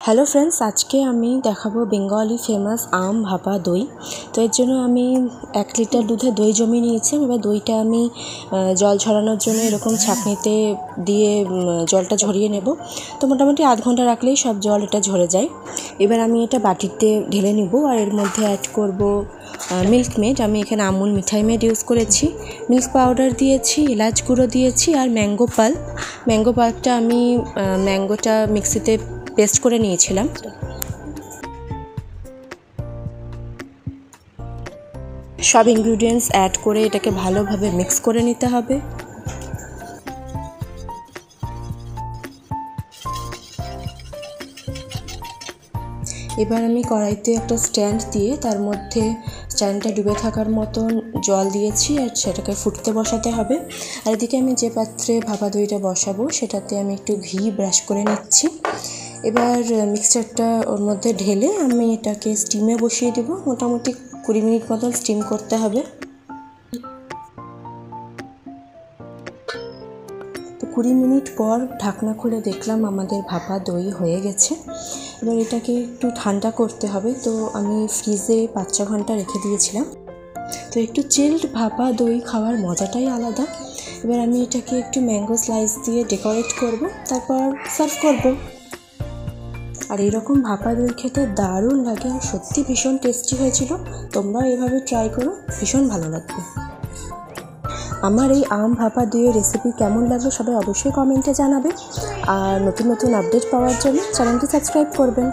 Hello friends, আজকে আমি দেখাবো বেঙ্গলি ফেমাস আম ভাপা দই। তো এর জন্য আমি 1 লিটার দুধে দই জমিয়ে নিয়েছি। এবার দইটা আমি জল ঝরানোর জন্য এরকম ছাঁকনিতে দিয়ে জলটা ঝরিয়ে নেব। তো মোটামুটি আধ ঘন্টা রাখলেই সব জল এটা ঝরে যায়। এবার আমি এটা বাটিতে ঢেলে নেব আর এর মধ্যে অ্যাড করব মিল্ক মেড। আমি এখানে আমুল মিঠাই মেড ইউজ করেছি, মিল্ক পাউডার দিয়েছি, এলাচ গুঁড়ো দিয়েছি আর ম্যাঙ্গো পাল্পটা আমি ম্যাঙ্গোটা মিক্সিতে পেস্ট করে নিয়েছিলাম। সব ইনগ্রিডিয়েন্টস অ্যাড করে এটাকে ভালোভাবে মিক্স করে নিতে হবে। এবার আমি কড়াইতে একটা স্ট্যান্ড দিয়ে তার মধ্যে স্ট্যান্ডটা ডুবে থাকার মতন জল দিয়েছি আর সেটাকে ফুটতে বসাতে হবে। আর এদিকে আমি যে পাত্রে ভাপা দইটা বসাবো সেটাতে আমি একটু ঘি ব্রাশ করে নিচ্ছি। এবার মিক্সচারটা ওর মধ্যে ঢেলে আমি এটাকে স্টিমে বসিয়ে দেবো। মোটামুটি 20 মিনিট মতন স্টিম করতে হবে। তো 20 মিনিট পর ঢাকনা খুলে দেখলাম আমাদের ভাপা দই হয়ে গেছে। এবার এটাকে একটু ঠান্ডা করতে হবে। তো আমি ফ্রিজে 5-6 ঘন্টা রেখে দিয়েছিলাম। তো একটু চিল্ড ভাপা দই খাওয়ার মজাটাই আলাদা। এবার আমি এটাকে একটু ম্যাঙ্গো স্লাইস দিয়ে ডেকোরেট করব, তারপর সার্ভ করব। আর এরকম ভাপা দই খেতে দারুণ লাগে আর সত্যি ভীষণ টেস্টি হয়েছিল। তোমরাও এভাবে ট্রাই করো, ভীষণ ভালো লাগবে। আমার এই আম ভাপা দইয়ের রেসিপি কেমন লাগলো সবাই অবশ্যই কমেন্টে জানাবে। আর নতুন নতুন আপডেট পাওয়ার জন্য চ্যানেলটি সাবস্ক্রাইব করবেন।